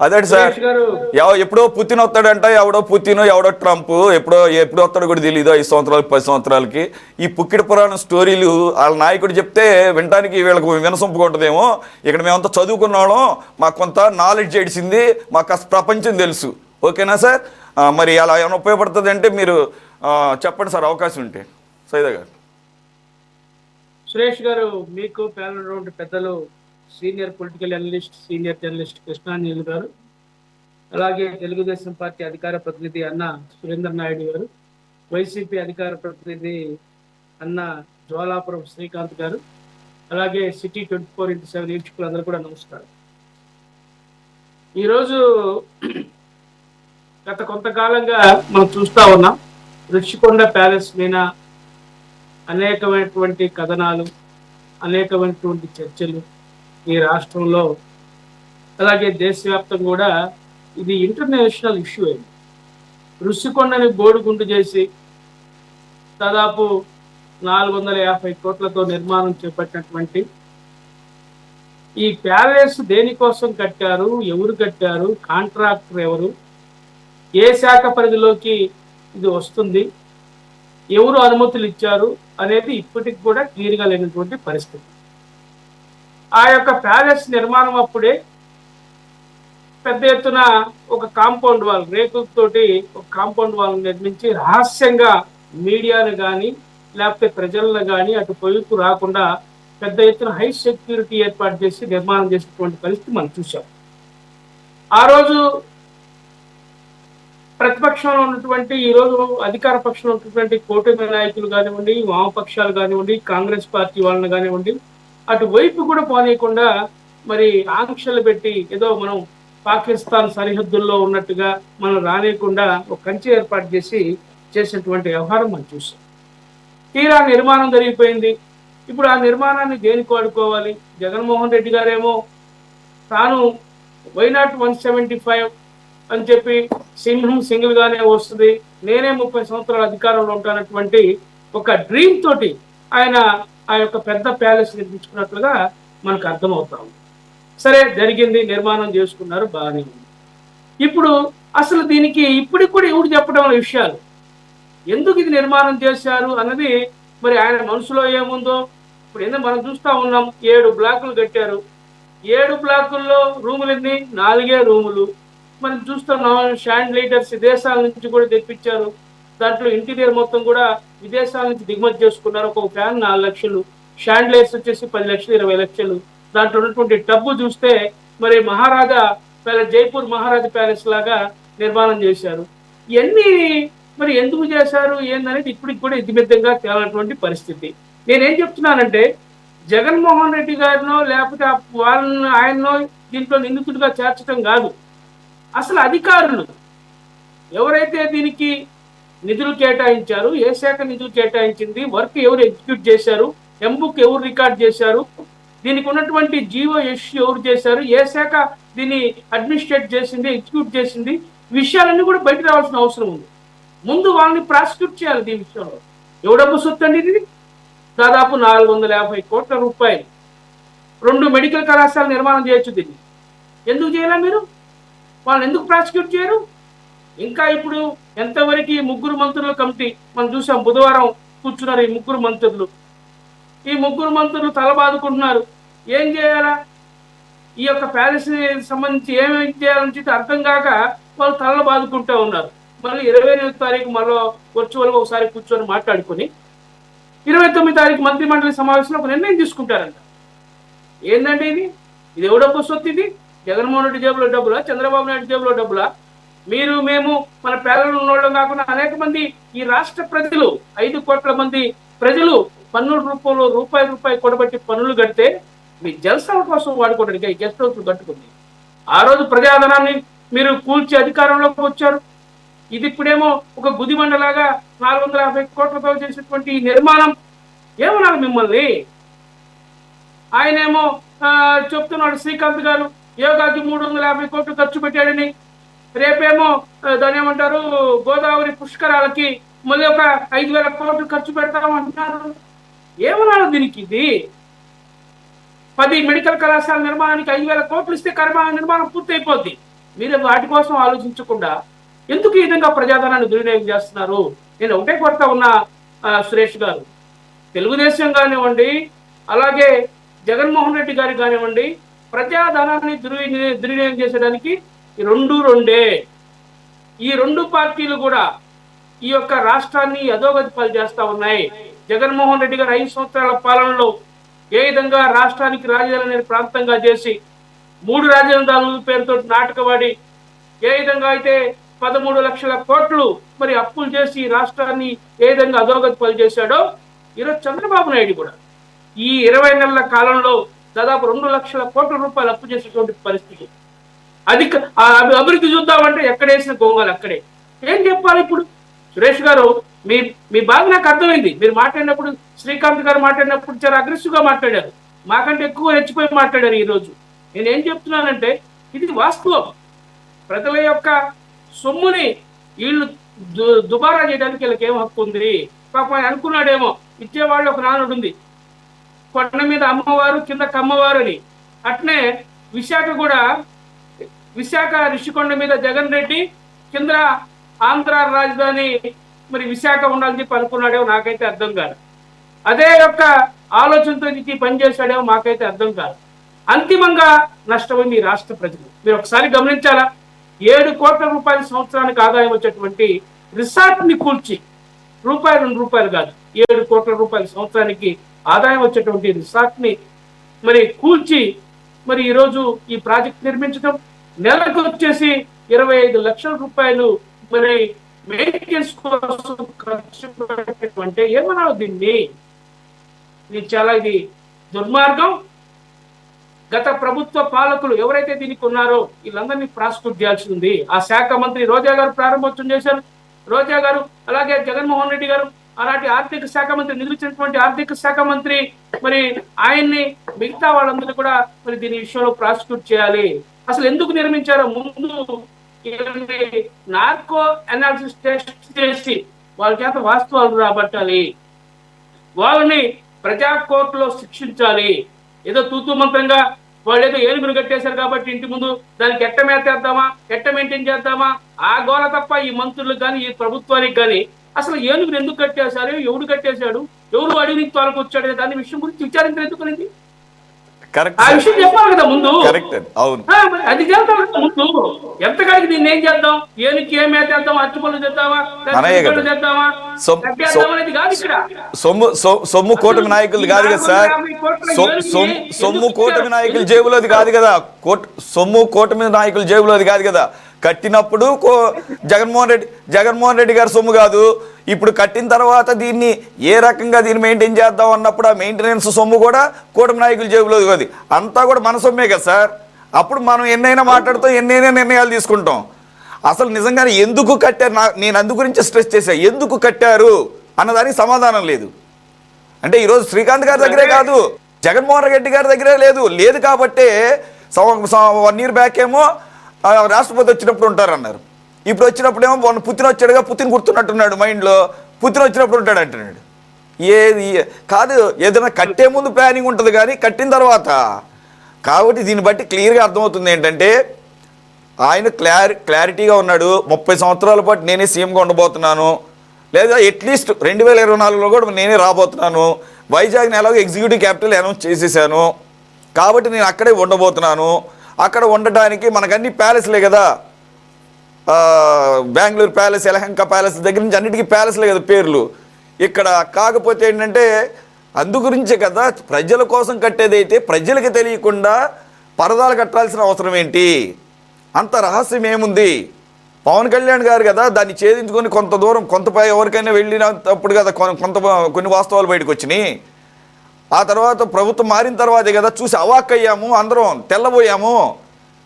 అదే సార్. సురేష్ గారు. ఎప్పుడో పుతిన్ వస్తాడంట, ఎవడో పుతిన్ ఎవడో ట్రంప్, ఎప్పుడు వస్తాడో కూడా తెలియదు. 5 సంవత్సరాలకి 10 సంవత్సరాలకి ఈ పుక్కిడి పురాణం స్టోరీలు వాళ్ళ నాయకుడు చెప్తే వినడానికి వీళ్ళకి వినసొంపుగా ఉంటుందేమో. ఇక్కడ మేమంతా చదువుకున్నాం, మాకు కొంత నాలెడ్జ్ ఏడిసింది, మాకు అసలు ప్రపంచం తెలుసు. ఓకేనా సార్? మరి అలా ఏమైనా ఉపయోగపడుతుంది అంటే మీరు చెప్పండి సార్, అవకాశం ఉంటే. సైదా గారు. సురేష్ గారు, మీకు ప్యానల్ రౌండ్ పెద్దలు senior political analyst, senior journalist Krishnanjali గారు, అలాగే తెలుగుదేశం పార్టీ అధికార ప్రతినిధి అన్న సురేందర్ నాయుడు గారు, వైసీపీ అధికార ప్రతినిధి అన్న జ్వాలాపురం శ్రీకాంత్ గారు, అలాగే సిటీ 24x7 వీక్షకులందరూ కూడా నమస్కారం. ఈరోజు గత కొంతకాలంగా మనం చూస్తా ఉన్నాం, రుషికొండ ప్యాలెస్ మీద అనేకమైనటువంటి కథనాలు, అనేకమైనటువంటి చర్చలు ఈ రాష్ట్రంలో, అలాగే దేశవ్యాప్తంగా కూడా ఇది ఇంటర్నేషనల్ ఇష్యూ అయింది. రుషికొండని బోడిగుండు చేసి దాదాపు 450 కోట్లతో నిర్మాణం చేపట్టినటువంటి ఈ ప్యాలెస్ దేనికోసం కట్టారు, ఎవరు కట్టారు, కాంట్రాక్టర్ ఎవరు, ఏ శాఖ పరిధిలోకి ఇది వస్తుంది, ఎవరు అనుమతులు ఇచ్చారు అనేది ఇప్పటికి కూడా క్లియర్గా లేనటువంటి పరిస్థితి. ఆ యొక్క ప్యాలెస్ నిర్మాణం అప్పుడే పెద్ద ఎత్తున ఒక కాంపౌండ్ వాల్, రేకులతోటి ఒక కాంపౌండ్ వాల్ నిర్మించి రహస్యంగా మీడియాను కానీ లేకపోతే ప్రజలను కానీ అటు పొయ్యికు రాకుండా పెద్ద ఎత్తున హై సెక్యూరిటీ ఏర్పాటు చేసి నిర్మాణం చేసినటువంటి పరిస్థితి మనం చూసాం. ఆ రోజు ప్రతిపక్షంలో ఉన్నటువంటి, ఈరోజు అధికార పక్షంలో ఉన్నటువంటి కూటమి నాయకులు కానివ్వండి, వామపక్షాలు కానివ్వండి, కాంగ్రెస్ పార్టీ వాళ్ళని కానివ్వండి, అటువైపు కూడా పోనీయకుండా మరి ఆంక్షలు పెట్టి ఏదో మనం పాకిస్తాన్ సరిహద్దుల్లో ఉన్నట్టుగా మనం రానియకుండా ఒక కంచె ఏర్పాటు చేసినటువంటి వ్యవహారం మనం చూసాం. తీరా నిర్మాణం జరిగిపోయింది. ఇప్పుడు ఆ నిర్మాణాన్ని దేనికి వాడుకోవాలి? జగన్మోహన్ రెడ్డి గారేమో తాను వైనాట్ 175 అని చెప్పి సింహం సింగిల్ గానే వస్తుంది, నేనే 30 సంవత్సరాల అధికారంలో ఉంటానటువంటి ఒక డ్రీమ్ తోటి ఆయన ఆ యొక్క పెద్ద ప్యాలెస్ నిర్మించుకున్నట్లుగా మనకు అర్థమవుతా ఉంది. సరే, జరిగింది, నిర్మాణం చేసుకున్నారు, బాగానే ఉంది. ఇప్పుడు అసలు దీనికి ఇప్పటికి కూడా ఎవరు చెప్పడం అనే విషయాలు, ఎందుకు ఇది నిర్మాణం చేశారు అన్నది మరి ఆయన మనసులో ఏముందో. ఇప్పుడు ఏందో మనం చూస్తా ఉన్నాం, 7 బ్లాకులు కట్టారు. 7 బ్లాకుల్లో రూములు ఎన్ని? 4 రూములు. మనం చూస్తున్నాం, షాండ్ లీడర్స్ విదేశాల నుంచి కూడా తెప్పించారు. దాంట్లో ఇంటీరియర్ మొత్తం కూడా విదేశాల నుంచి దిగుమతి చేసుకున్నారు. ఒక ఫ్యాన్ 4 లక్షలు, షాండ్లైర్స్ వచ్చేసి 10 లక్షలు, 20 లక్షలు. దాంట్లో ఉన్నటువంటి టబ్బు చూస్తే మరి మహారాజా ప్యాలెస్, జైపూర్ మహారాజా ప్యాలెస్ లాగా నిర్మాణం చేశారు. ఇవన్నీ మరి ఎందుకు చేశారు ఏందనేది ఇప్పటికి కూడా ఇతిమిద్దంగా తేలనటువంటి పరిస్థితి. నేనేం చెప్తున్నానంటే, జగన్మోహన్ రెడ్డి గారినో లేకపోతే వాళ్ళని ఆయన్నో దీంట్లో నిందితుడిగా చేర్చడం కాదు, అసలు అధికారులు ఎవరైతే దీనికి నిధులు కేటాయించారు, ఏ శాఖ నిధులు కేటాయించింది, వర్క్ ఎవరు ఎగ్జిక్యూట్ చేశారు, ఎంబుక్ ఎవరు రికార్డ్ చేశారు, దీనికి ఉన్నటువంటి జీవో ఇష్యూ ఎవరు చేశారు, ఏ శాఖ దీన్ని అడ్మినిస్ట్రేట్ చేసింది, ఎగ్జిక్యూట్ చేసింది, విషయాలన్నీ కూడా బయట రావాల్సిన అవసరం ఉంది. ముందు వాళ్ళని ప్రాసిక్యూట్ చేయాలి. దీని విషయంలో ఎవడబ్బు సొత్తు అండి ఇది? దాదాపు 450 కోట్ల రూపాయలు. 2 మెడికల్ కళాశాల నిర్మాణం చేయొచ్చు. దీన్ని ఎందుకు చేయాలా మీరు? వాళ్ళని ఎందుకు ప్రాసిక్యూట్ చేయరు? ఇంకా ఇప్పుడు ఎంతవరకు ఈ 3 మంత్రుల కమిటీ మనం చూసాం, బుధవారం కూర్చున్నారు ఈ 3 మంత్రులు. ఈ 3 మంత్రులు తలబాదుకుంటున్నారు. ఏం చేయాలా, ఈ యొక్క ప్యాలెస్ సంబంధించి ఏమేమి చేయాలని చెప్పి అర్థం కాక వాళ్ళు తలలు బాదుకుంటూ ఉన్నారు. మళ్ళీ 28వ తారీఖు మళ్ళీ వర్చువల్గా ఒకసారి కూర్చొని మాట్లాడుకొని 29వ తారీఖు మంత్రిమండలి సమావేశంలో ఒక నిర్ణయం తీసుకుంటారంట. ఏంటంటే ఇది ఎవడబ్బు సొత్తు? ఇది జగన్మోహన్ రెడ్డి జేబులో డబ్బులా, చంద్రబాబు నాయుడు జేబులో డబ్బులా? మీరు మేము మన పేదలు ఉన్నోళ్ళం కాకుండా అనేక మంది ఈ రాష్ట్ర ప్రజలు, 5 కోట్ల మంది ప్రజలు పన్నుల రూపంలో రూపాయి కొడబట్టి పన్నులు కడితే మీ జలసాల కోసం వాడుకోవడానికి ఈ గెస్ట్ హౌస్లు కట్టుకుంది. ఆ రోజు ప్రజాధనాన్ని మీరు కూల్చి అధికారంలోకి వచ్చారు. ఇది ఇప్పుడేమో ఒక గుదిబండలాగా 450 కోట్లతో చేసినటువంటి ఈ నిర్మాణం ఏమన్నారు మిమ్మల్ని? ఆయనేమో చెప్తున్నాడు శ్రీకాంత్ గారు, యోగాకి 350 కోట్లు ఖర్చు పెట్టాడని. రేపేమో దాని ఏమంటారు, గోదావరి పుష్కరాలకి మళ్ళీ ఒక 5,000 కోట్లు ఖర్చు పెడతామంటున్నారు. ఏమన్నారు దీనికి? ఇది 10 మెడికల్ కళాశాల నిర్మాణానికి 5,000 కోట్లు ఇస్తే నిర్మాణం పూర్తయిపోద్ది. మీరు వాటి కోసం ఆలోచించకుండా ఎందుకు ఈ విధంగా ప్రజాధనాన్ని దుర్వినియోగం చేస్తున్నారు? నేను ఒకటే కొడతా ఉన్నా సురేష్ గారు, తెలుగుదేశం కానివ్వండి, అలాగే జగన్మోహన్ రెడ్డి గారు కానివ్వండి, ప్రజాధనాన్ని దుర్వినియోగం చేసేదానికి రెండే. ఈ రెండు పార్టీలు కూడా ఈ యొక్క రాష్ట్రాన్ని అధోగతి పాలు చేస్తా ఉన్నాయి. జగన్మోహన్ రెడ్డి గారు 5 సంవత్సరాల పాలనలో ఏ విధంగా రాష్ట్రానికి రాజధాని ప్రాంతంగా చేసి 3 రాజధానుల పేరుతో నాటకవాడి ఏ విధంగా అయితే 13 లక్షల కోట్లు మరి అప్పులు చేసి రాష్ట్రాన్ని ఏ విధంగా అధోగతి పాలు చేశాడో, ఈరోజు చంద్రబాబు నాయుడు కూడా ఈ 20 నెలల కాలంలో దాదాపు 2 లక్షల కోట్ల రూపాయలు అప్పు చేసేటువంటి పరిస్థితి. అభివృద్ధి చూద్దామంటే ఎక్కడేసిన గొంగలు అక్కడే. ఏం చెప్పాలి ఇప్పుడు? సురేష్ గారు, మీ బాధ నాకు అర్థమైంది. మీరు మాట్లాడినప్పుడు, శ్రీకాంత్ గారు మాట్లాడినప్పుడు చాలా అగ్రెసివ్ గా మాట్లాడారు, మాకంటే ఎక్కువ రెచ్చిపోయి మాట్లాడారు. ఈరోజు నేనేం చెప్తున్నానంటే ఇది వాస్తవం. ప్రజల యొక్క సొమ్ముని వీళ్ళు దుబారా చేయడానికి వీళ్ళకి ఏం హక్కు ఉంది? పాపం ఆయన అనుకున్నాడేమో, ఇచ్చేవాళ్ళు ఒక నానుడు ఉంది, కొండ మీద అమ్మవారు కింద కమ్మవారు అని. అట్నే విశాఖ కూడా, విశాఖ రిషికొండ మీద జగన్ రెడ్డి, కింద ఆంధ్ర రాజధాని మరి విశాఖ ఉండాలని చెప్పి అనుకున్నాడేమో, నాకైతే అర్థం కాదు. అదే యొక్క ఆలోచనతో ఇది పనిచేశాడేమో మాకైతే అర్థం కాదు. అంతిమంగా నష్టపోయింది ఈ రాష్ట్ర ప్రజలు. మీరు ఒకసారి గమనించాలా, 7 కోట్ల రూపాయల సంవత్సరానికి ఆదాయం వచ్చేటువంటి రిసార్ట్ ని కూల్చి, రూపాయి 2 రూపాయలు కాదు, 7 కోట్ల రూపాయల సంవత్సరానికి ఆదాయం వచ్చేటువంటి రిసార్ట్ ని మరి కూల్చి మరి ఈరోజు ఈ ప్రాజెక్ట్ నిర్మించడం, నెలకు వచ్చేసి 25 లక్షల రూపాయలు మరి మెయింటెనెన్స్ కోసం ఖర్చు పెట్టేటువంటి ఏమన్నా దీన్ని? ఇది చాలా దుర్మార్గం. గత ప్రభుత్వ పాలకులు ఎవరైతే దీనికి ఉన్నారో వీళ్ళందరినీ ప్రాసిక్యూట్ చేయాల్సి ఉంది. ఆ శాఖ మంత్రి రోజా గారు ప్రారంభోత్సవం చేశారు. రోజా గారు, అలాగే జగన్మోహన్ రెడ్డి గారు, అలాంటి ఆర్థిక శాఖ మంత్రి, నిధులిచ్చినటువంటి ఆర్థిక శాఖ మంత్రి, మరి ఆయన్ని, మిగతా వాళ్ళందరూ కూడా మరి దీని విషయంలో ప్రాసిక్యూట్ చేయాలి. అసలు ఎందుకు నిర్మించారో ముందు నార్కో అనాలిసిస్ టెస్ట్ చేసి వాళ్ళ చేత వాస్తవాలు రాబట్టాలి, వాళ్ళని ప్రజా కోర్టులో శిక్షించాలి. ఏదో తూతూ మంత్రంగా వాళ్ళు ఏదో ఏనుగును కట్టేశారు కాబట్టి ఇంటి ముందు దానికి ఎట్ట మేతేద్దామా, ఎట్ట మెయింటైన్ చేద్దామా, ఆ గోల తప్ప ఈ మంత్రులకు కానీ ఈ ప్రభుత్వానికి కానీ అసలు ఏనుగును ఎందుకు కట్టేశారు, ఎవడు కట్టేశాడు, ఎవరు అడిగి నుంచి తోలుకొచ్చాడు, దాని విషయం గురించి విచారించడం ఎందుకు? ఆ విషయం చెప్పాలి కదా ముందు. అది చేద్దాం ముందు. ఎంతకాడికి దీన్ని ఏం చేద్దాం, ఏనుకి ఏం మేతేద్దాం, అచ్చుపళ్ళు తెద్దామా, తెద్దామా, అనేది కాదు ఇక్కడ. సొమ్ము కూటమి నాయకులు కాదు కదా సార్, సొమ్ము కూటమి నాయకుల జేబులోది కాదు కదా, సొమ్ము కూటమి నాయకుల జేబులోది కాదు కదా. కట్టినప్పుడు జగన్మోహన్ రెడ్డి గారి సొమ్ము కాదు. ఇప్పుడు కట్టిన తర్వాత దీన్ని ఏ రకంగా దీన్ని మెయింటైన్ చేద్దాం అన్నప్పుడు ఆ మెయింటెనెన్స్ సొమ్ము కూడా కూటమి నాయకుల జేబులో కాదు, అంతా కూడా మన సొమ్మే కదా సార్. అప్పుడు మనం ఎన్నైనా మాట్లాడుతాం, ఎన్నైనా నిర్ణయాలు తీసుకుంటాం. అసలు నిజంగానే ఎందుకు కట్టారు, నేను అందు గురించి స్ట్రెస్ చేశా, ఎందుకు కట్టారు అన్నదానికి సమాధానం లేదు. అంటే ఈరోజు శ్రీకాంత్ గారి దగ్గరే కాదు, జగన్మోహన్ రెడ్డి గారి దగ్గరే లేదు కాబట్టే 1 year బ్యాక్ ఏమో రాష్ట్రపతి వచ్చినప్పుడు ఉంటారన్నారు, ఇప్పుడు వచ్చినప్పుడేమో పుతిన్ వచ్చాడుగా, పుతిన్ గుర్తున్నట్టున్నాడు మైండ్లో, పుతిన్ వచ్చినప్పుడు ఉంటాడు అంటున్నాడు. ఏది కాదు, ఏదైనా కట్టే ముందు ప్లానింగ్ ఉంటుంది కానీ కట్టిన తర్వాత. కాబట్టి దీన్ని బట్టి క్లియర్గా అర్థమవుతుంది ఏంటంటే ఆయన క్లారిటీగా ఉన్నాడు. 30 సంవత్సరాల పాటు నేనే సీఎంగా ఉండబోతున్నాను, లేదా అట్లీస్ట్ 2024లో కూడా నేనే రాబోతున్నాను. వైజాగ్ని ఎలాగో ఎగ్జిక్యూటివ్ క్యాపిటల్ అనౌన్స్ చేసేసాను కాబట్టి నేను అక్కడే ఉండబోతున్నాను. అక్కడ ఉండటానికి మనకన్నీ ప్యాలెస్లే కదా, బెంగళూరు ప్యాలెస్, యలహంక ప్యాలెస్ దగ్గర నుంచి అన్నిటికీ ప్యాలెస్లే కదా పేర్లు ఇక్కడ. కాకపోతే ఏంటంటే అందు గురించే కదా ప్రజల కోసం కట్టేదైతే ప్రజలకి తెలియకుండా పరదాలు కట్టాల్సిన అవసరం ఏంటి, అంత రహస్యం ఏముంది? పవన్ కళ్యాణ్ గారు కదా దాన్ని ఛేదించుకొని కొంత దూరం కొంతపై ఎవరికైనా వెళ్ళినప్పుడు కదా కొన్ని వాస్తవాలు బయటకు వచ్చినాయి. ఆ తర్వాత ప్రభుత్వం మారిన తర్వాతే కదా చూసి అవాక్కయ్యాము, అందరం తెల్లబోయాము.